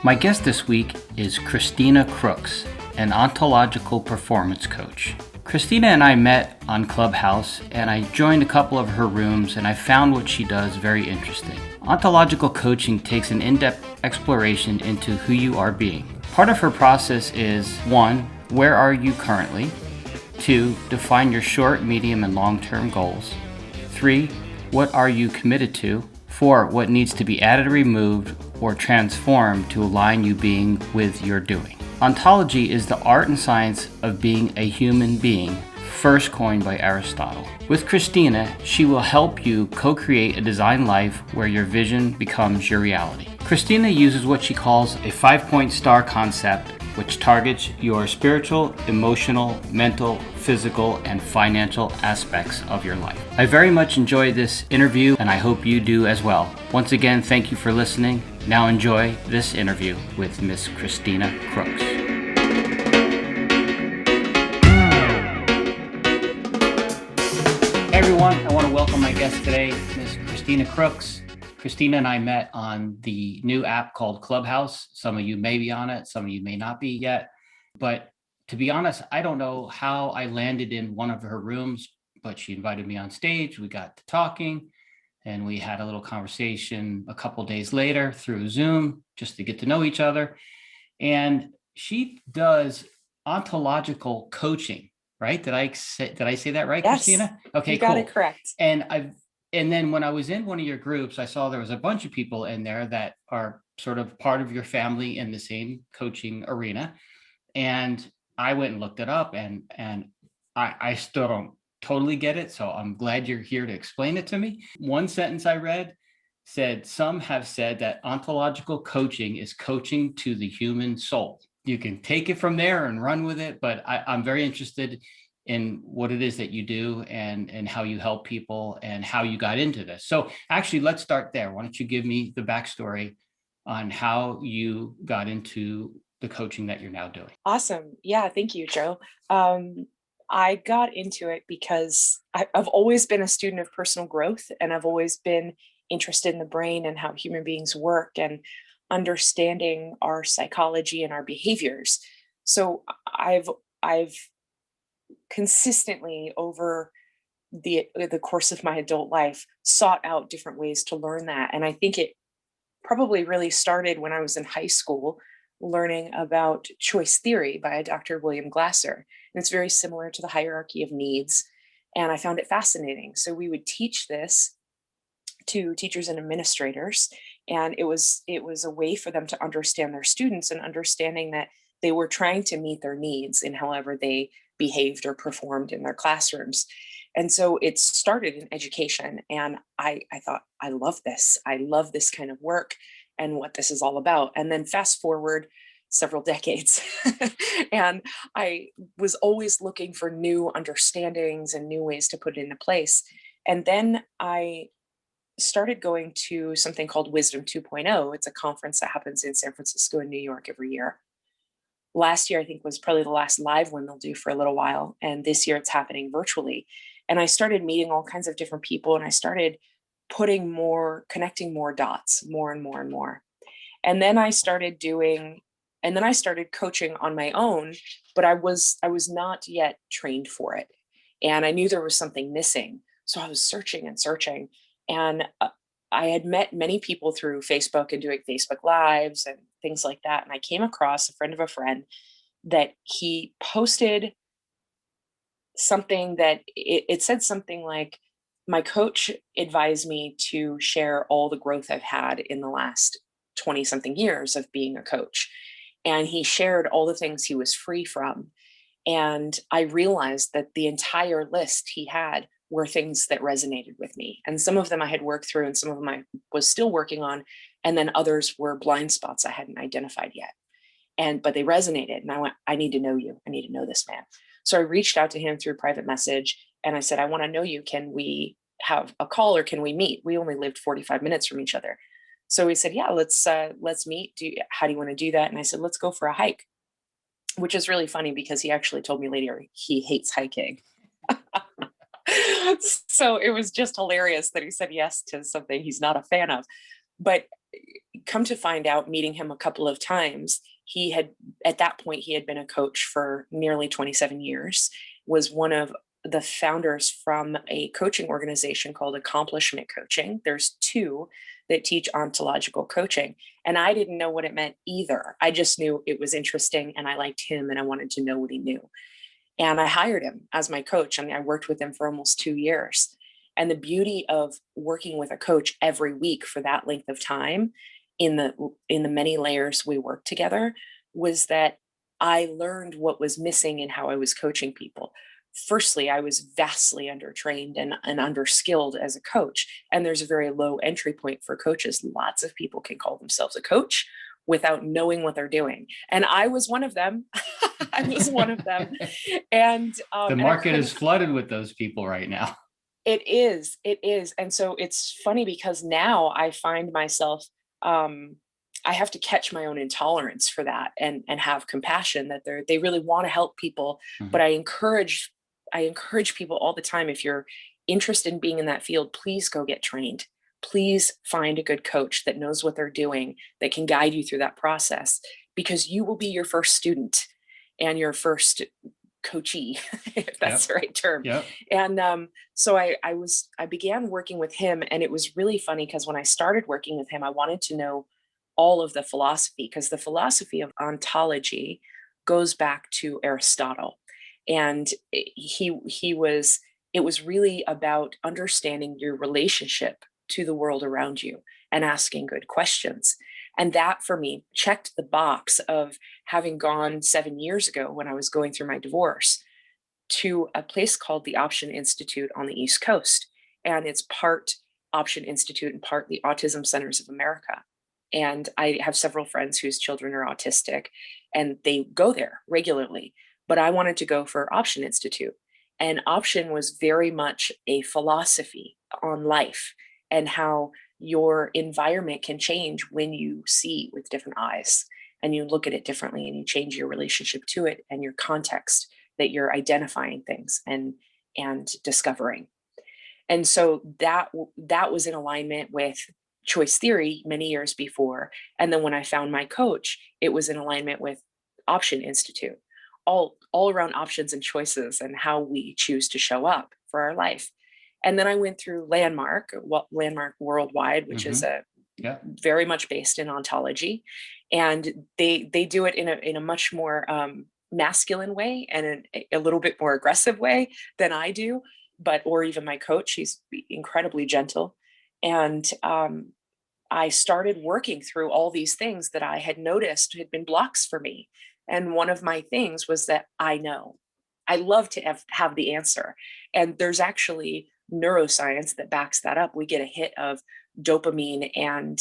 My guest this week is Kristina Crooks, an ontological performance coach. Kristina and I met on Clubhouse, and I joined a couple of her rooms, and I found what she does very interesting. Ontological coaching takes an in-depth exploration into who you are being. Part of her process is 1. Where are you currently? 2. Define your short, medium, and long-term goals. 3. What are you committed to? 4. What needs to be added or removed or transformed to align you being with your doing. Ontology is the art and science of being a human being, first coined by Aristotle. With Kristina, she will help you co-create a design life where your vision becomes your reality. Kristina uses what she calls a 5-point star concept, which targets your spiritual, emotional, mental, physical, and financial aspects of your life. I very much enjoyed this interview, and I hope you do as well. Once again, thank you for listening. Now enjoy this interview with Miss Kristina Crooks. Hey everyone, I want to welcome my guest today, Miss Kristina Crooks. Kristina and I met on the new app called Clubhouse. Some of you may be on it, some of you may not be yet. But to be honest, I don't know how I landed in one of her rooms, but she invited me on stage. We got to talking and we had a little conversation a couple days later through Zoom just to get to know each other. And she does ontological coaching, right? Did I say that right, Yes, Kristina? Okay, you got it correct. And then when I was in one of your groups, I saw there was a bunch of people in there that are sort of part of your family in the same coaching arena. And I went and looked it up, and I still don't totally get it. So I'm glad you're here to explain it to me. One sentence I read said, some have said that ontological coaching is coaching to the human soul. You can take it from there and run with it, but I'm very interested in what it is that you do and how you help people and how you got into this. So actually, let's start there. Why don't you give me the backstory on how you got into the coaching that you're now doing? Awesome. Yeah, thank you, Joe. I got into it because I've always been a student of personal growth, and I've always been interested in the brain and how human beings work and understanding our psychology and our behaviors. So I've consistently over the course of my adult life sought out different ways to learn that. And I think it probably really started when I was in high school learning about choice theory by Dr. William Glasser. And it's very similar to the hierarchy of needs. And I found it fascinating. So we would teach this to teachers and administrators. And it was a way for them to understand their students and understanding that they were trying to meet their needs in however they behaved or performed in their classrooms. And so it started in education. And I thought, I love this. I love this kind of work and what this is all about. And then fast forward several decades, and I was always looking for new understandings and new ways to put it into place. And then I started going to something called Wisdom 2.0. It's a conference that happens in San Francisco and New York every year. Last year, I think, was probably the last live one they'll do for a little while. And this year it's happening virtually. And I started meeting all kinds of different people, and I started connecting more dots, more and more and more. And then I started coaching on my own, but I was not yet trained for it. And I knew there was something missing. So I was searching and searching. And I had met many people through Facebook and doing Facebook Lives and things like that. And I came across a friend of a friend that he posted something that it said something like, my coach advised me to share all the growth I've had in the last 20 something years of being a coach. And he shared all the things he was free from. And I realized that the entire list he had were things that resonated with me. And some of them I had worked through, and some of them I was still working on. And then others were blind spots I hadn't identified yet. But they resonated. And I went, I need to know you. I need to know this man. So I reached out to him through private message, and I said, I want to know you. Can we have a call, or can we meet? We only lived 45 minutes from each other. So he said, yeah, let's meet. How do you want to do that? And I said, let's go for a hike, which is really funny because he actually told me later he hates hiking. So it was just hilarious that he said yes to something he's not a fan of. But come to find out, meeting him a couple of times, at that point, he had been a coach for nearly 27 years, was one of the founders from a coaching organization called Accomplishment Coaching. There's two that teach ontological coaching. And I didn't know what it meant either. I just knew it was interesting and I liked him and I wanted to know what he knew. And I hired him as my coach. I mean, I worked with him for almost 2 years. And the beauty of working with a coach every week for that length of time in the many layers we worked together was that I learned what was missing in how I was coaching people. Firstly, I was vastly undertrained and underskilled as a coach. And there's a very low entry point for coaches. Lots of people can call themselves a coach without knowing what they're doing. And I was one of them. I was one of them. And the market is flooded with those people right now. It is. And so it's funny because now I find myself, I have to catch my own intolerance for that and have compassion that they really want to help people. Mm-hmm. But I encourage people all the time, if you're interested in being in that field, please go get trained. Please find a good coach that knows what they're doing, that can guide you through that process, because you will be your first student and your first coachee, if that's the right term. Yep. And so I began working with him, and it was really funny because when I started working with him, I wanted to know all of the philosophy, because the philosophy of ontology goes back to Aristotle. And it was really about understanding your relationship to the world around you and asking good questions. And that for me checked the box of having gone 7 years ago when I was going through my divorce to a place called the Option Institute on the East Coast. And it's part Option Institute and part the Autism Centers of America. And I have several friends whose children are autistic, and they go there regularly. But I wanted to go for Option Institute. And Option was very much a philosophy on life and how your environment can change when you see with different eyes and you look at it differently, and you change your relationship to it and your context that you're identifying things and discovering. And so that was in alignment with choice theory many years before. And then when I found my coach, it was in alignment with Option Institute, all around options and choices and how we choose to show up for our life. And then I went through Landmark Worldwide, which is very much based in ontology. And they do it in a much more masculine way and a little bit more aggressive way than I do, or even my coach. He's incredibly gentle. And I started working through all these things that I had noticed had been blocks for me. And one of my things was that I love to have the answer. And there's actually neuroscience that backs that up. We get a hit of dopamine and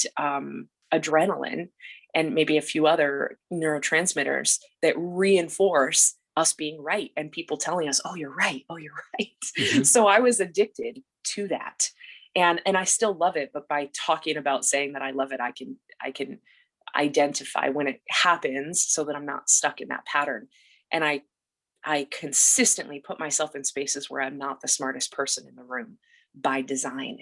adrenaline and maybe a few other neurotransmitters that reinforce us being right and people telling us, oh, you're right. Oh, you're right. Mm-hmm. So I was addicted to that. And I still love it. But by talking about saying that I love it, I can identify when it happens so that I'm not stuck in that pattern. And I consistently put myself in spaces where I'm not the smartest person in the room by design.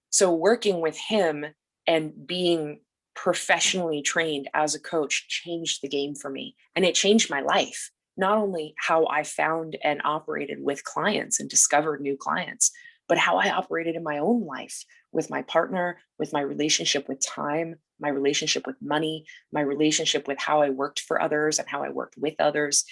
So working with him and being professionally trained as a coach changed the game for me. And it changed my life. Not only how I found and operated with clients and discovered new clients, but how I operated in my own life with my partner, with my relationship with time, my relationship with money, my relationship with how I worked for others and how I worked with others,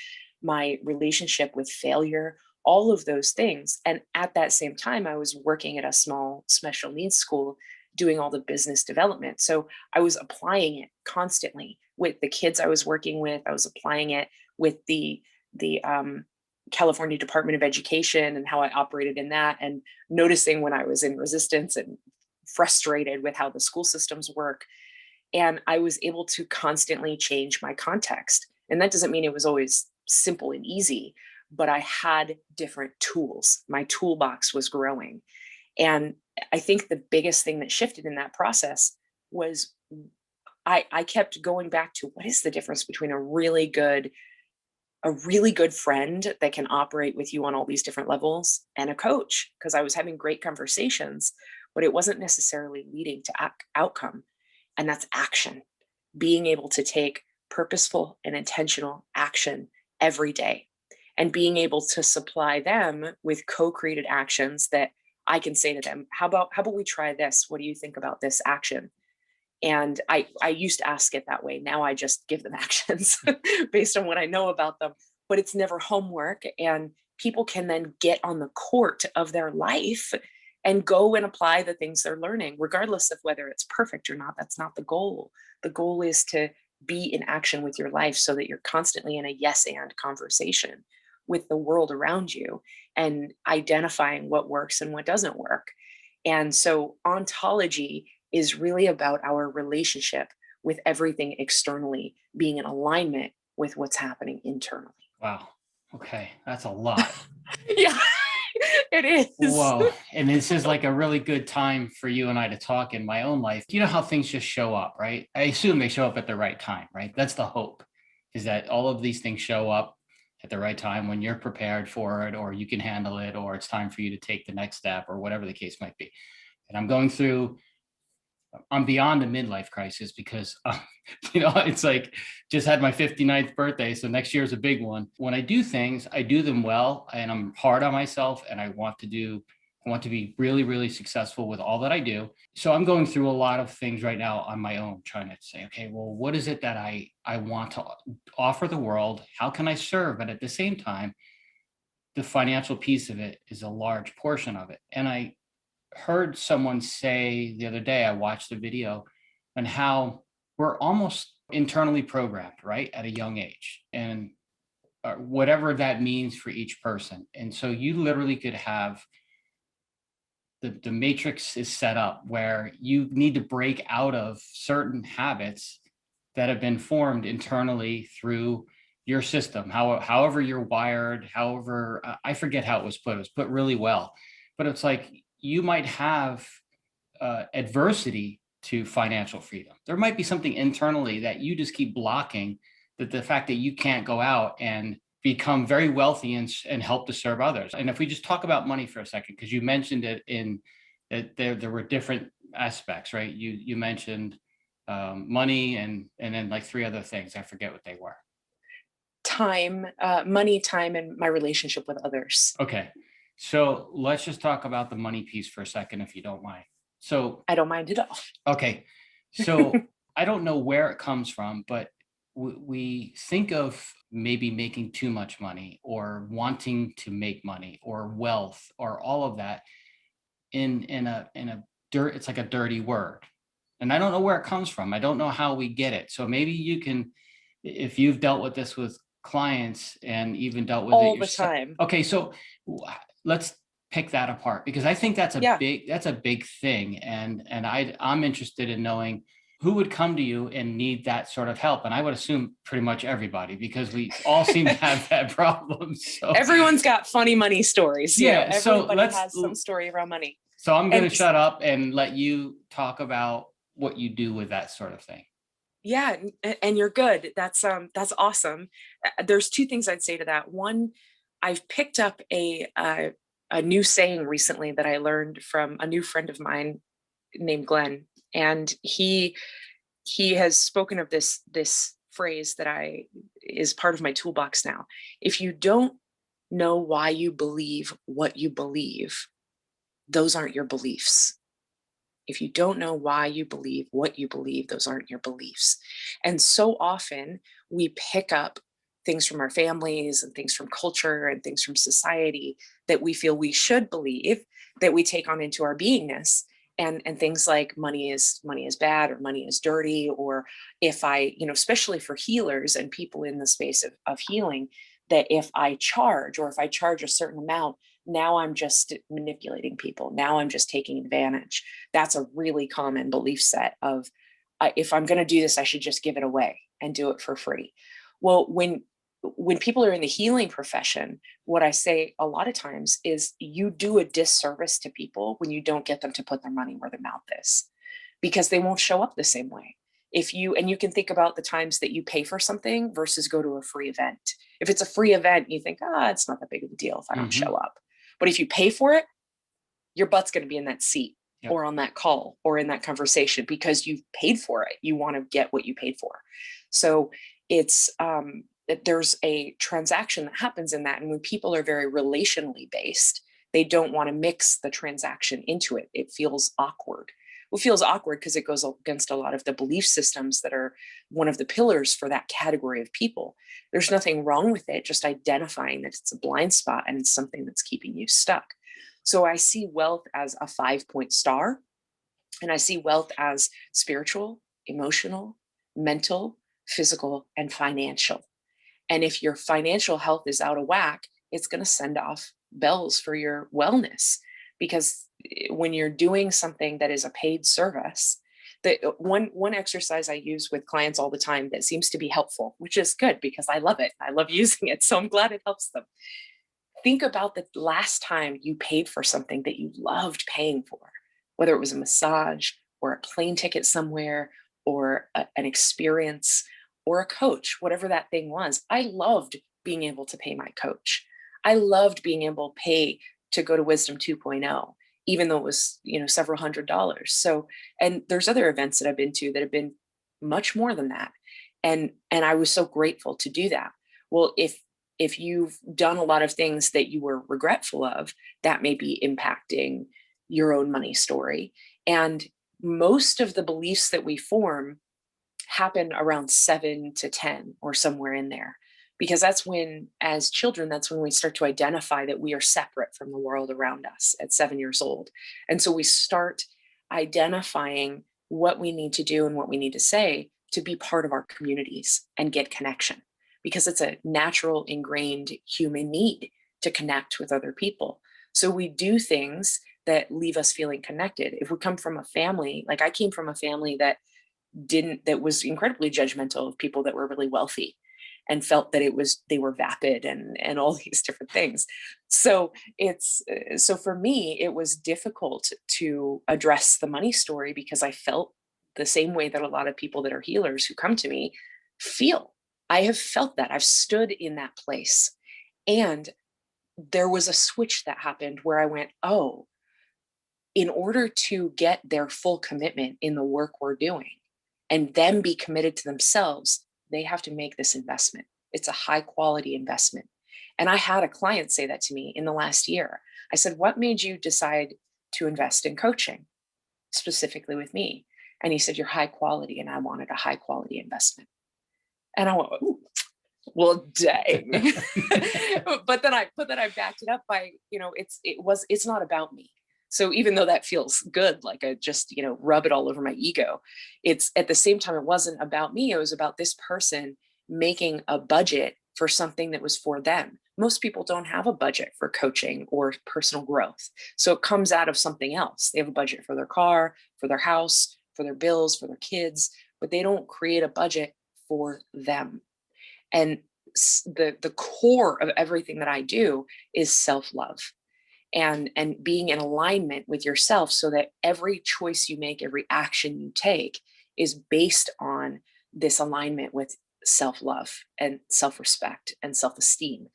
my relationship with failure, all of those things. And at that same time, I was working at a small special needs school doing all the business development. So I was applying it constantly with the kids I was working with. I was applying it with the California Department of Education and how I operated in that, and noticing when I was in resistance and frustrated with how the school systems work. And I was able to constantly change my context. And that doesn't mean it was always simple and easy, but I had different tools. My toolbox was growing. And I think the biggest thing that shifted in that process was I kept going back to what is the difference between a really good friend that can operate with you on all these different levels and a coach, because I was having great conversations, but it wasn't necessarily leading to outcome. And that's action, being able to take purposeful and intentional action every day, and being able to supply them with co-created actions that I can say to them, how about we try this? What do you think about this action? And I used to ask it that way. Now I just give them actions based on what I know about them. But it's never homework. And people can then get on the court of their life and go and apply the things they're learning, regardless of whether it's perfect or not. That's not the goal. The goal is to be in action with your life so that you're constantly in a yes and conversation with the world around you and identifying what works and what doesn't work. And so ontology is really about our relationship with everything externally being in alignment with what's happening internally. Wow. Okay. That's a lot. Yeah, it is. Whoa. And this is like a really good time for you and I to talk in my own life. You know how things just show up, right? I assume they show up at the right time, right? That's the hope, is that all of these things show up at the right time when you're prepared for it, or you can handle it, or it's time for you to take the next step, or whatever the case might be. And I'm beyond a midlife crisis because, it's like just had my 59th birthday. So next year is a big one. When I do things, I do them well, and I'm hard on myself, and I want to be really, really successful with all that I do. So I'm going through a lot of things right now on my own, trying to say, okay, well, what is it that I want to offer the world? How can I serve? But at the same time, the financial piece of it is a large portion of it. And I heard someone say the other day, I watched a video on how we're almost internally programmed, right, at a young age, and whatever that means for each person. And so you literally could have the matrix is set up where you need to break out of certain habits that have been formed internally through your system, however you're wired, however, I forget how it was put really well, but it's like, you might have adversity to financial freedom. There might be something internally that you just keep blocking, that the fact that you can't go out and become very wealthy and help to serve others. And if we just talk about money for a second, because you mentioned it in that there were different aspects, right? You mentioned money and then like three other things. I forget what they were. Time, money, time, and my relationship with others. Okay. So let's just talk about the money piece for a second, if you don't mind. So I don't mind at all. okay. So I don't know where it comes from, but we think of maybe making too much money, or wanting to make money, or wealth, or all of that in a it's like a dirty word. And I don't know where it comes from. I don't know how we get it. So maybe you can, if you've dealt with this with clients and even dealt with all it the yourself. time. Okay, so let's pick that apart, because I think that's Yeah. a big thing, and I'm interested in knowing who would come to you and need that sort of help. And I would assume pretty much everybody, because we all seem to have that problem. So Everyone's got funny money stories. yeah, so everybody has some story around money. So I'm going to shut up and let you talk about what you do with that sort of thing. Yeah, and you're good. That's awesome. There's two things I'd say to that. One, I've picked up a new saying recently that I learned from a new friend of mine named Glenn, and he has spoken of this phrase that is part of my toolbox now. If you don't know why you believe what you believe, those aren't your beliefs. If you don't know why you believe what you believe, those aren't your beliefs. And so often we pick up things from our families and things from culture and things from society that we feel we should believe, that we take on into our beingness. And things like money is bad, or money is dirty, or if I, especially for healers and people in the space of healing, that if I charge, or if I charge a certain amount, now I'm just manipulating people. Now I'm just taking advantage. That's a really common belief set of, if I'm going to do this, I should just give it away and do it for free. Well, when people are in the healing profession, what I say a lot of times is, you do a disservice to people when you don't get them to put their money where their mouth is, because they won't show up the same way. And you can think about the times that you pay for something versus go to a free event. If it's a free event, you think, it's not that big of a deal if I don't show up. But if you pay for it, your butt's going to be in that seat. Yep. or on that call or in that conversation, because you've paid for it. You want to get what you paid for. So it's there's a transaction that happens in that. And when people are very relationally based, they don't want to mix the transaction into it. It feels awkward. It feels awkward because it goes against a lot of the belief systems that are one of the pillars for that category of people. There's nothing wrong with it, just identifying that it's a blind spot and it's something that's keeping you stuck. So I see wealth as a 5-point star, and I see wealth as spiritual, emotional, mental, physical, and financial. And if your financial health is out of whack, it's going to send off bells for your wellness. Because when you're doing something that is a paid service, the one exercise I use with clients all the time that seems to be helpful, which is good because I love it. I love using it. So I'm glad it helps them. Think about the last time you paid for something that you loved paying for, whether it was a massage or a plane ticket somewhere or an experience or a coach, whatever that thing was. I loved being able to pay my coach. I loved being able to pay to go to Wisdom 2.0, even though it was, several $100s. So, and there's other events that I've been to that have been much more than that. And I was so grateful to do that. Well, if you've done a lot of things that you were regretful of, that may be impacting your own money story. And most of the beliefs that we form happen around 7 to 10 or somewhere in there, because that's when, as children, that's when we start to identify that we are separate from the world around us at 7 years old. And so we start identifying what we need to do and what we need to say to be part of our communities and get connection, because it's a natural ingrained human need to connect with other people. So we do things that leave us feeling connected. If we come from a family, like I came from a family that was incredibly judgmental of people that were really wealthy and felt that they were vapid and all these different things. So so for me, it was difficult to address the money story because I felt the same way that a lot of people that are healers who come to me feel. I have felt that. I've stood in that place. And there was a switch that happened where I went, oh, in order to get their full commitment in the work we're doing and then be committed to themselves, they have to make this investment. It's a high quality investment. And I had a client say that to me in the last year. I said, what made you decide to invest in coaching, specifically with me? And he said, you're high quality, and I wanted a high quality investment. And I went, ooh, well, dang. but then I backed it up by, it's not about me. So even though that feels good, like I just, rub it all over my ego, it's at the same time, it wasn't about me. It was about this person making a budget for something that was for them. Most people don't have a budget for coaching or personal growth. So it comes out of something else. They have a budget for their car, for their house, for their bills, for their kids, but they don't create a budget for them. And the core of everything that I do is self-love and being in alignment with yourself, so that every choice you make, every action you take is based on this alignment with self-love and self-respect and self-esteem.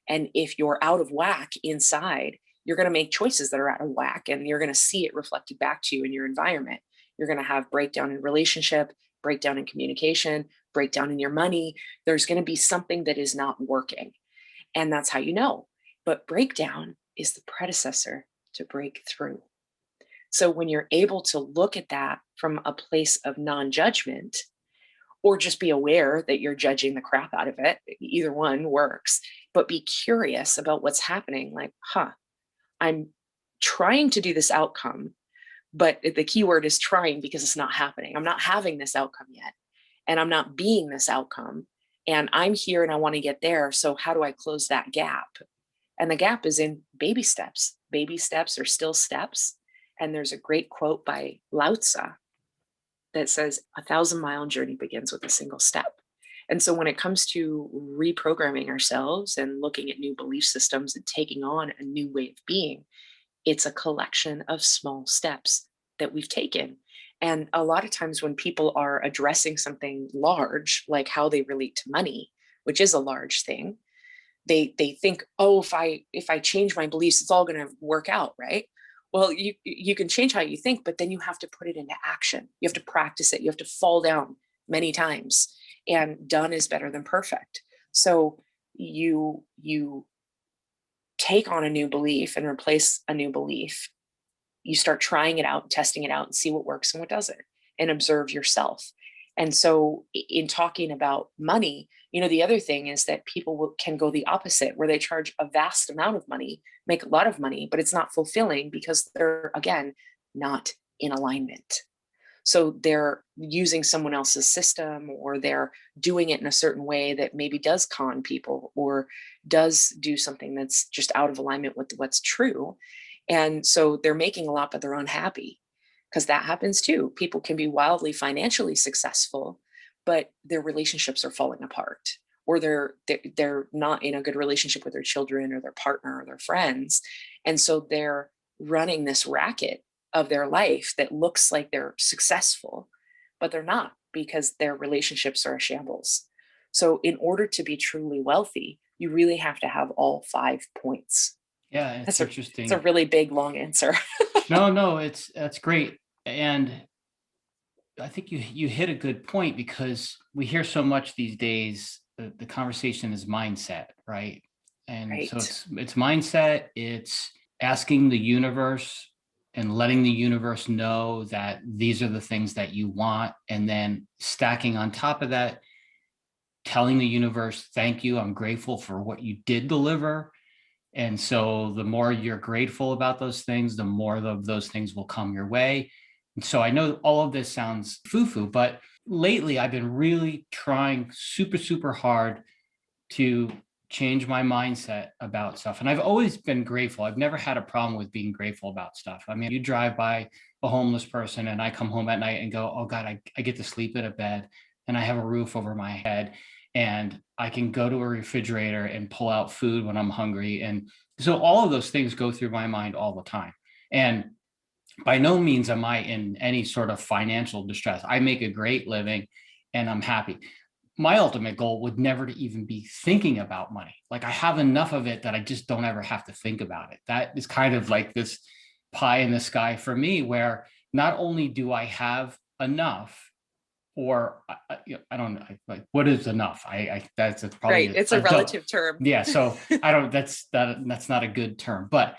And if you're out of whack inside, you're going to make choices that are out of whack, and you're going to see it reflected back to you in your environment. You're going to have breakdown in relationship, breakdown in communication, breakdown in your money. There's going to be something that is not working. And that's how you know. But breakdown is the predecessor to breakthrough. So when you're able to look at that from a place of non-judgment, or just be aware that you're judging the crap out of it, either one works, but be curious about what's happening. Like, I'm trying to do this outcome, but the key word is trying, because it's not happening. I'm not having this outcome yet, and I'm not being this outcome, and I'm here and I want to get there. So how do I close that gap? And the gap is in baby steps. Baby steps are still steps. And there's a great quote by Lao Tzu that says, 1,000-mile journey begins with a single step. And so when it comes to reprogramming ourselves and looking at new belief systems and taking on a new way of being, it's a collection of small steps that we've taken. And a lot of times when people are addressing something large, like how they relate to money, which is a large thing, they think, oh, if I change my beliefs, it's all going to work out, right? Well, you can change how you think, but then you have to put it into action. You have to practice it. You have to fall down many times, and done is better than perfect. So you take on a new belief and replace a new belief. You start trying it out, testing it out, and see what works and what doesn't, and observe yourself. And so, in talking about money, the other thing is that people can go the opposite, where they charge a vast amount of money, make a lot of money, but it's not fulfilling because they're, again, not in alignment. So they're using someone else's system, or they're doing it in a certain way that maybe does con people, or does do something that's just out of alignment with what's true. And so they're making a lot, but they're unhappy, because that happens too. People can be wildly financially successful, but their relationships are falling apart, or they're not in a good relationship with their children or their partner or their friends. And so they're running this racket of their life that looks like they're successful, but they're not, because their relationships are a shambles. So in order to be truly wealthy, you really have to have all 5 points. Yeah, it's It's a interesting. really big, long answer. No, that's great. And I think you hit a good point, because we hear so much these days. The conversation is mindset, right? And so Right. it's mindset. It's asking the universe and letting the universe know that these are the things that you want, and then stacking on top of that, telling the universe, "Thank you. I'm grateful for what you did deliver." And so the more you're grateful about those things, the more of those things will come your way. And so I know all of this sounds foo-foo, but lately I've been really trying super, super hard to change my mindset about stuff. And I've always been grateful. I've never had a problem with being grateful about stuff. I mean, you drive by a homeless person and I come home at night and go, oh God, I get to sleep in a bed, and I have a roof over my head, and I can go to a refrigerator and pull out food when I'm hungry. And so all of those things go through my mind all the time. And by no means am I in any sort of financial distress. I make a great living and I'm happy. My ultimate goal would never to even be thinking about money. Like, I have enough of it that I just don't ever have to think about it. That is kind of like this pie in the sky for me, where not only do I have enough, or I don't know, like, what is enough? That's Right. probably It's a a dumb. relative term. Yeah. So I don't, that's not a good term, but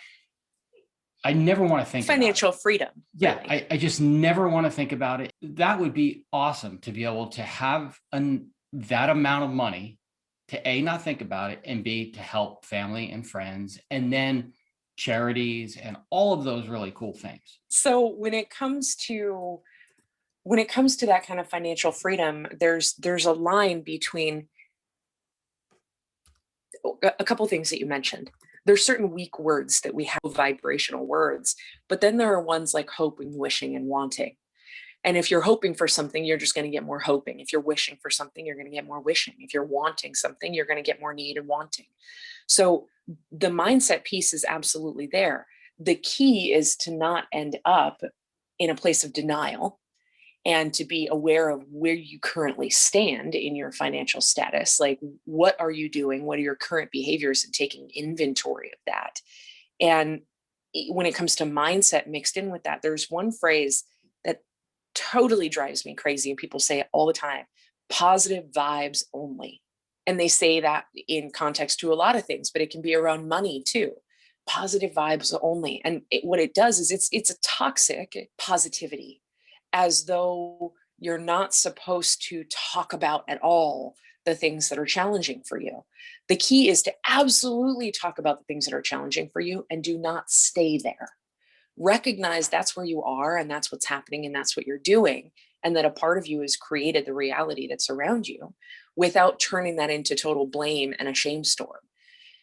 I never want to think about it. Financial freedom, Yeah, really. I just never want to think about it. That would be awesome, to be able to have that amount of money, to A, not think about it, and B, to help family and friends, and then charities and all of those really cool things. So when it comes to that kind of financial freedom, there's a line between a couple things that you mentioned. There's certain weak words that we have, vibrational words, but then there are ones like hoping, wishing, and wanting. And if you're hoping for something, you're just going to get more hoping. If you're wishing for something, you're going to get more wishing. If you're wanting something, you're going to get more need and wanting. So the mindset piece is absolutely there. The key is to not end up in a place of denial, and to be aware of where you currently stand in your financial status. Like, what are you doing? What are your current behaviors? And taking inventory of that. And when it comes to mindset mixed in with that, there's one phrase that totally drives me crazy, and people say it all the time: positive vibes only. And they say that in context to a lot of things, but it can be around money too. Positive vibes only. And what it does is it's a toxic positivity, as though you're not supposed to talk about at all the things that are challenging for you. The key is to absolutely talk about the things that are challenging for you, and do not stay there. Recognize that's where you are, and that's what's happening, and that's what you're doing, and that a part of you has created the reality that's around you, without turning that into total blame and a shame storm.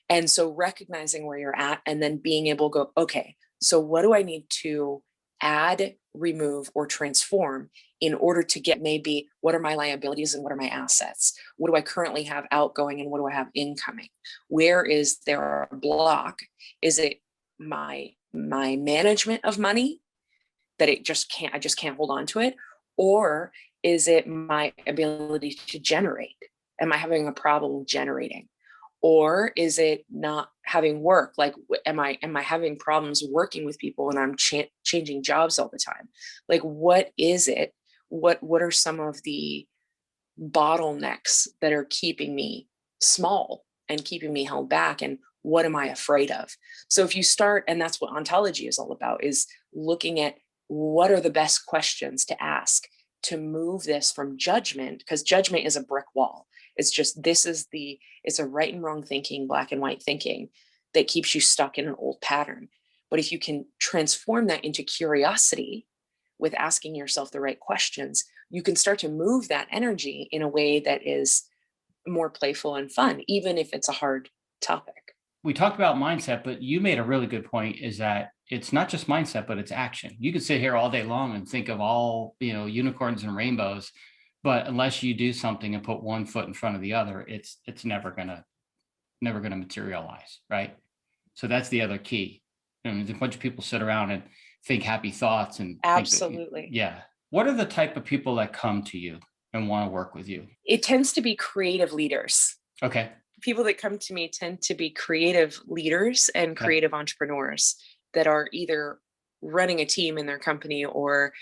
And so recognizing where you're at, and then being able to go, okay, so what do I need to add, remove, or transform in order to get, maybe what are my liabilities and what are my assets? What do I currently have outgoing and what do I have incoming? Where is there a block? Is it my management of money, that I just can't hold on to it? Or is it my ability to generate? Am I having a problem generating? Or is it not having work? Like, am I having problems working with people and I'm changing jobs all the time? Like, what is it? What are some of the bottlenecks that are keeping me small and keeping me held back? And what am I afraid of? So if you start, and that's what ontology is all about, is looking at what are the best questions to ask to move this from judgment, because judgment is a brick wall. It's just, it's a right and wrong thinking, black and white thinking that keeps you stuck in an old pattern. But if you can transform that into curiosity with asking yourself the right questions, you can start to move that energy in a way that is more playful and fun, even if it's a hard topic. We talked about mindset, but you made a really good point, is that it's not just mindset, but it's action. You could sit here all day long and think of all, unicorns and rainbows, but unless you do something and put one foot in front of the other, it's never gonna materialize, right? So that's the other key. A bunch of people sit around and think happy thoughts and Absolutely. Yeah. What are the type of people that come to you and want to work with you? It tends to be creative leaders. Okay. People that come to me tend to be creative leaders and creative entrepreneurs that are either running a team in their company, or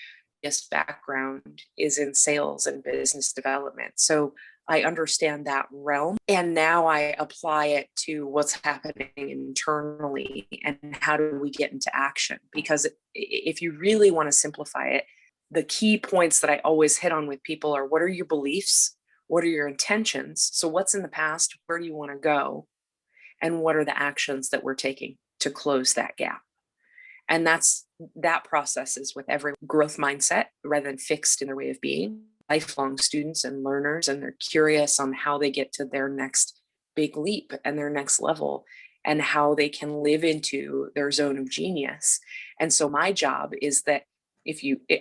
yes, background is in sales and business development. So I understand that realm, and now I apply it to what's happening internally and how do we get into action. Because if you really want to simplify it, the key points that I always hit on with people are, what are your beliefs? What are your intentions? So what's in the past? Where do you want to go? And what are the actions that we're taking to close that gap? And that process is with every growth mindset rather than fixed in their way of being. Lifelong students and learners, and they're curious on how they get to their next big leap and their next level, and how they can live into their zone of genius. And so my job is that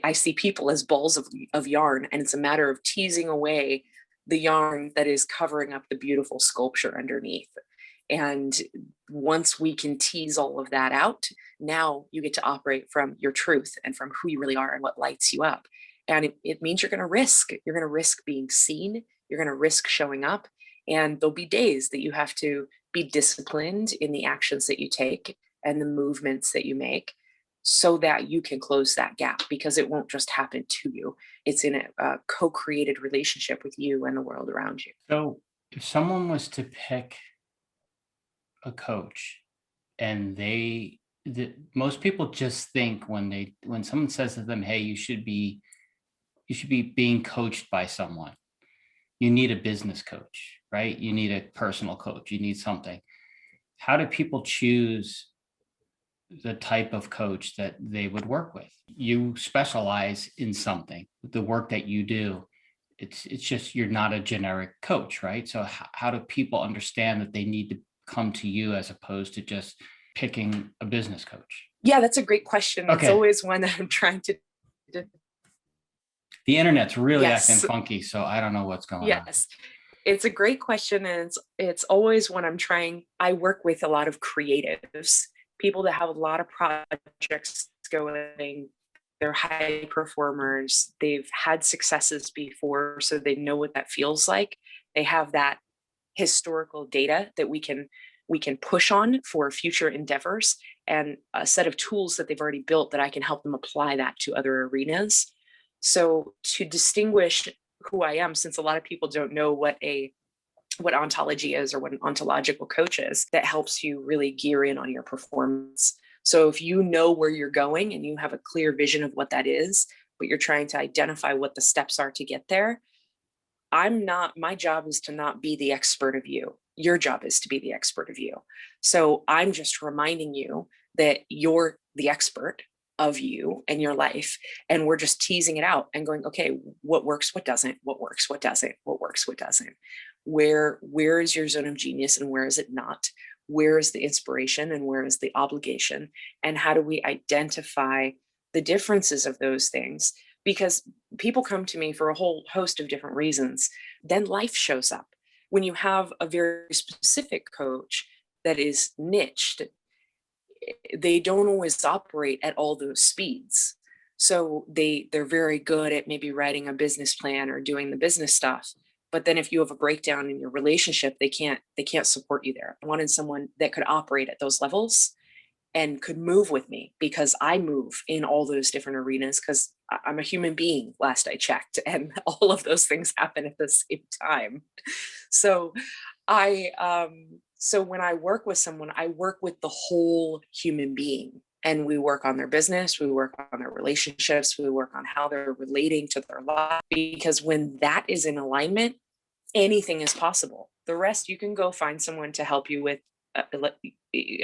I see people as balls of yarn, and it's a matter of teasing away the yarn that is covering up the beautiful sculpture underneath. And once we can tease all of that out, now you get to operate from your truth and from who you really are and what lights you up. And it means you're going to risk being seen. You're going to risk showing up. And there'll be days that you have to be disciplined in the actions that you take and the movements that you make, so that you can close that gap, because it won't just happen to you. It's in a co-created relationship with you and the world around you. So if someone was to pick a coach, and most people just think when someone says to them, hey, you should be being coached by someone, you need a business coach, right? You need a personal coach, you need something. How do people choose the type of coach that they would work with? You specialize in something, the work that you do. It's just, you're not a generic coach, right? So how do people understand that they need to come to you as opposed to just picking a business coach? Yeah, that's a great question. Okay. It's always one that I'm trying to. The internet's really acting funky, so I don't know what's going on. Yes, it's a great question, and it's always when I work with a lot of creatives, people that have a lot of projects going. They're high performers. They've had successes before, so they know what that feels like. They have that historical data that we can push on for future endeavors, and a set of tools that they've already built that I can help them apply that to other arenas. So to distinguish who I am, since a lot of people don't know what ontology is or what an ontological coach is, that helps you really gear in on your performance. So if you know where you're going and you have a clear vision of what that is, but you're trying to identify what the steps are to get there, my job is to not be the expert of you. Your job is to be the expert of you. So I'm just reminding you that you're the expert of you and your life. And we're just teasing it out and going, okay, what works, what doesn't, what works, what doesn't, what works, what doesn't. Where is your zone of genius and where is it not? Where is the inspiration and where is the obligation? And how do we identify the differences of those things? Because people come to me for a whole host of different reasons. Then life shows up. When you have a very specific coach that is niched, they don't always operate at all those speeds. So they're very good at maybe writing a business plan or doing the business stuff, But then if you have a breakdown in your relationship, they can't support you there. I wanted someone that could operate at those levels and could move with me, because I move in all those different arenas, because I'm a human being, last I checked, and all of those things happen at the same time. So so when I work with someone, I work with the whole human being, and we work on their business, we work on their relationships, we work on how they're relating to their life, because when that is in alignment, anything is possible. The rest, you can go find someone to help you with,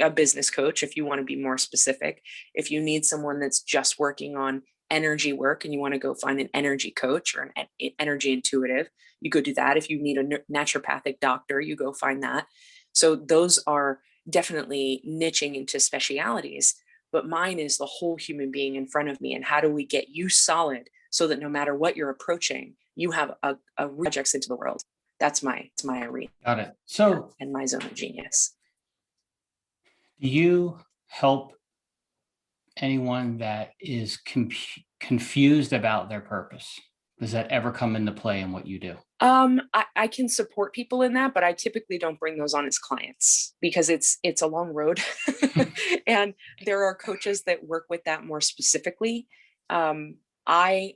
a business coach if you want to be more specific. If you need someone that's just working on energy work and you want to go find an energy coach or an energy intuitive, you go do that. If you need a naturopathic doctor, you go find that. So those are definitely niching into specialities, but mine is the whole human being in front of me. And how do we get you solid so that no matter what you're approaching, you have a projects into the world. It's my arena. Got it. So, and my zone of genius. do you help anyone that is confused about their purpose? Does that ever come into play in what you do? I can support people in that, but I typically don't bring those on as clients, because it's a long road. And there are coaches that work with that more specifically. I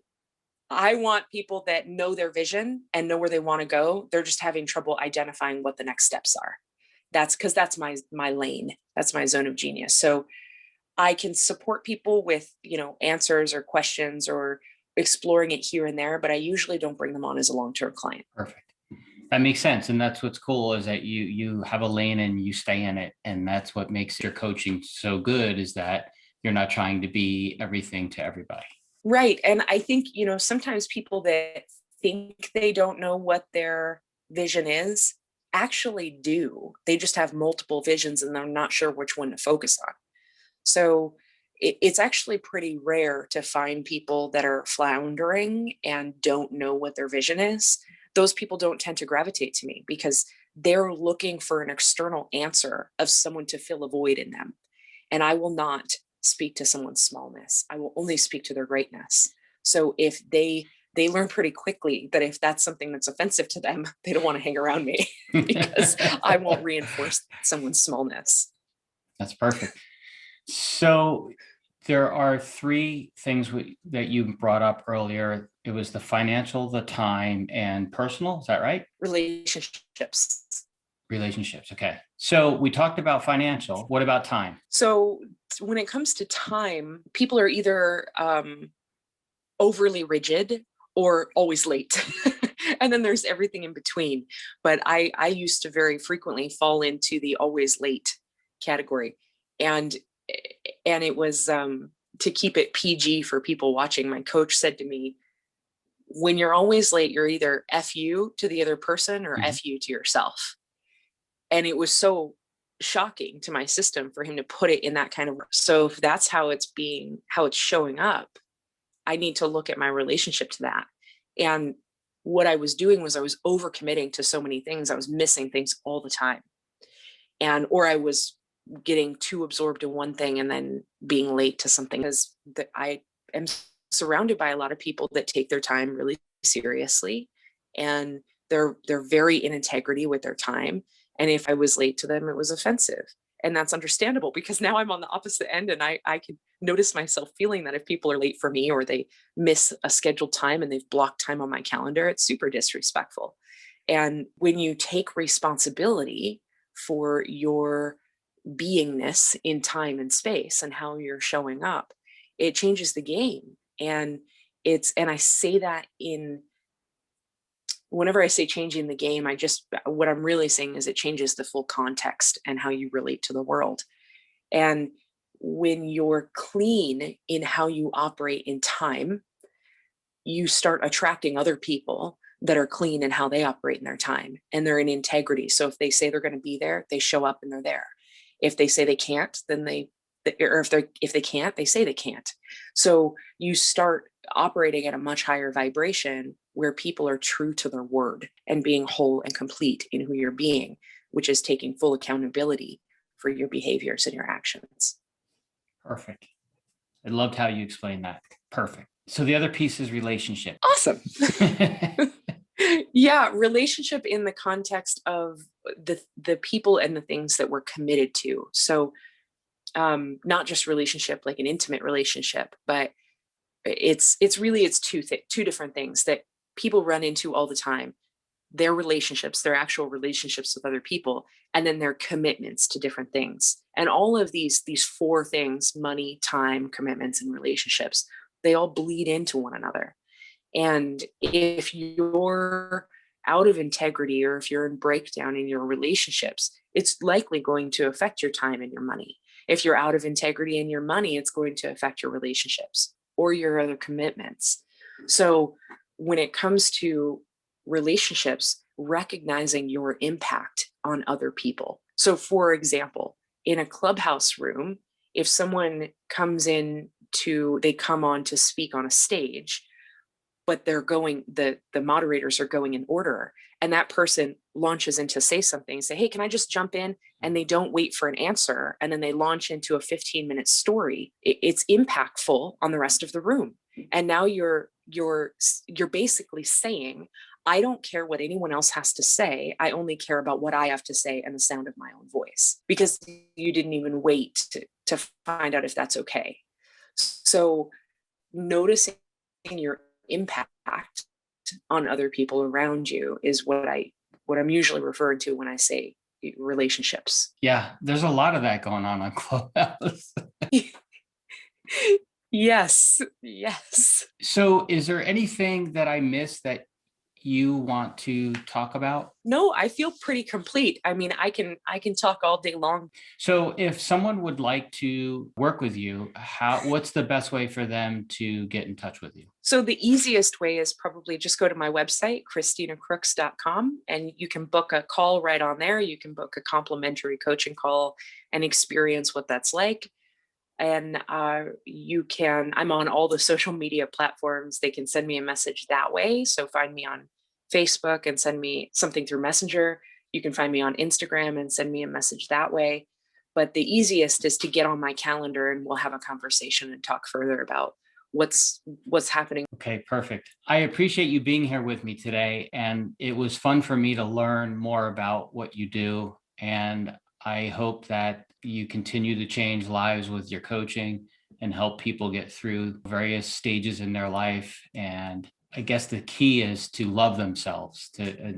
want people that know their vision and know where they want to go. They're just having trouble identifying what the next steps are. That's my lane. That's my zone of genius. So I can support people with, answers or questions or exploring it here and there, but I usually don't bring them on as a long-term client. Perfect. That makes sense. And that's what's cool, is that you have a lane and you stay in it. And that's what makes your coaching so good, is that you're not trying to be everything to everybody. Right. And I think, sometimes people that think they don't know what their vision is actually do. They just have multiple visions and they're not sure which one to focus on. So it's actually pretty rare to find people that are floundering and don't know what their vision is. Those people don't tend to gravitate to me, because they're looking for an external answer of someone to fill a void in them. And I will not speak to someone's smallness. I will only speak to their greatness. So if they learn pretty quickly that if that's something that's offensive to them, they don't want to hang around me, because I won't reinforce someone's smallness. That's perfect. So there are three things that you brought up earlier. It was the financial, the time, and personal. Is that right? Relationships. Okay. So we talked about financial. What about time? So when it comes to time, people are either overly rigid or always late. And then there's everything in between. But I used to very frequently fall into the always late category. And it was, to keep it PG for people watching, my coach said to me, when you're always late, you're either F you to the other person or F you to yourself. And it was so shocking to my system for him to put it in that kind of, so if that's how it's showing up, I need to look at my relationship to that. And what I was doing was I was overcommitting to so many things. I was missing things all the time. Or I was getting too absorbed in one thing and then being late to something, because I am surrounded by a lot of people that take their time really seriously, and they're very in integrity with their time. And if I was late to them, it was offensive. And that's understandable, because now I'm on the opposite end, and I can notice myself feeling that if people are late for me or they miss a scheduled time and they've blocked time on my calendar, it's super disrespectful. And when you take responsibility for your beingness in time and space and how you're showing up, it changes the game. And I say that whenever I say changing the game, what I'm really saying is it changes the full context and how you relate to the world. And when you're clean in how you operate in time, you start attracting other people that are clean in how they operate in their time, and they're in integrity. So if they say they're going to be there, they show up and they're there. If they say they can't, then if they can't, they say they can't. So you start operating at a much higher vibration where people are true to their word and being whole and complete in who you're being, which is taking full accountability for your behaviors and your actions. Perfect. I loved how you explained that. Perfect. So the other piece is relationship. Awesome. Yeah, relationship in the context of the people and the things that we're committed to. So not just relationship like an intimate relationship, but it's two different things that people run into all the time. Their relationships, their actual relationships with other people, and then their commitments to different things. And all of these four things, money, time, commitments, and relationships, they all bleed into one another. And if you're out of integrity or if you're in breakdown in your relationships, it's likely going to affect your time and your money. If you're out of integrity in your money, it's going to affect your relationships or your other commitments. So when it comes to relationships, recognizing your impact on other people. So, for example, in a clubhouse room, if someone they come on to speak on a stage, but the moderators are going in order, and that person launches in to say something, say, hey, can I just jump in? And they don't wait for an answer, and then they launch into a 15-minute story. It's impactful on the rest of the room. And now you're basically saying, I don't care what anyone else has to say. I only care about what I have to say and the sound of my own voice, because you didn't even wait to find out if that's okay. So noticing your impact on other people around you is what I'm usually referring to when I say relationships. Yeah, there's a lot of that going on Clubhouse. Yes. So is there anything that I missed that you want to talk about? No, I feel pretty complete. I mean, I can talk all day long. So if someone would like to work with you, what's the best way for them to get in touch with you? So the easiest way is probably just go to my website, KristinaCrooks.com, and you can book a call right on there. You can book a complimentary coaching call and experience what that's like. And I'm on all the social media platforms. They can send me a message that way. So find me on Facebook and send me something through Messenger. You can find me on Instagram and send me a message that way. But the easiest is to get on my calendar and we'll have a conversation and talk further about what's happening. Okay, perfect. I appreciate you being here with me today. And it was fun for me to learn more about what you do. And I hope that you continue to change lives with your coaching and help people get through various stages in their life. And I guess the key is to love themselves.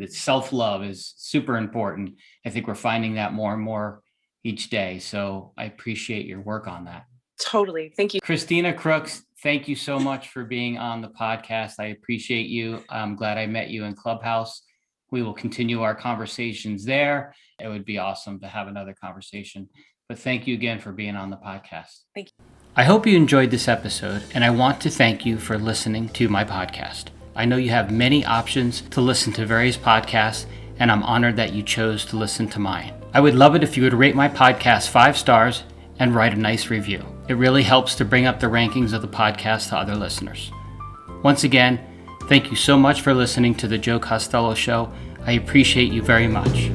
Self-love is super important. I think we're finding that more and more each day. So I appreciate your work on that. Totally. Thank you. Kristina Crooks, thank you so much for being on the podcast. I appreciate you. I'm glad I met you in Clubhouse. We will continue our conversations there. It would be awesome to have another conversation. But thank you again for being on the podcast. Thank you. I hope you enjoyed this episode, and I want to thank you for listening to my podcast. I know you have many options to listen to various podcasts, and I'm honored that you chose to listen to mine. I would love it if you would rate my podcast 5 stars and write a nice review. It really helps to bring up the rankings of the podcast to other listeners. Once again, thank you so much for listening to The Joe Costello Show. I appreciate you very much.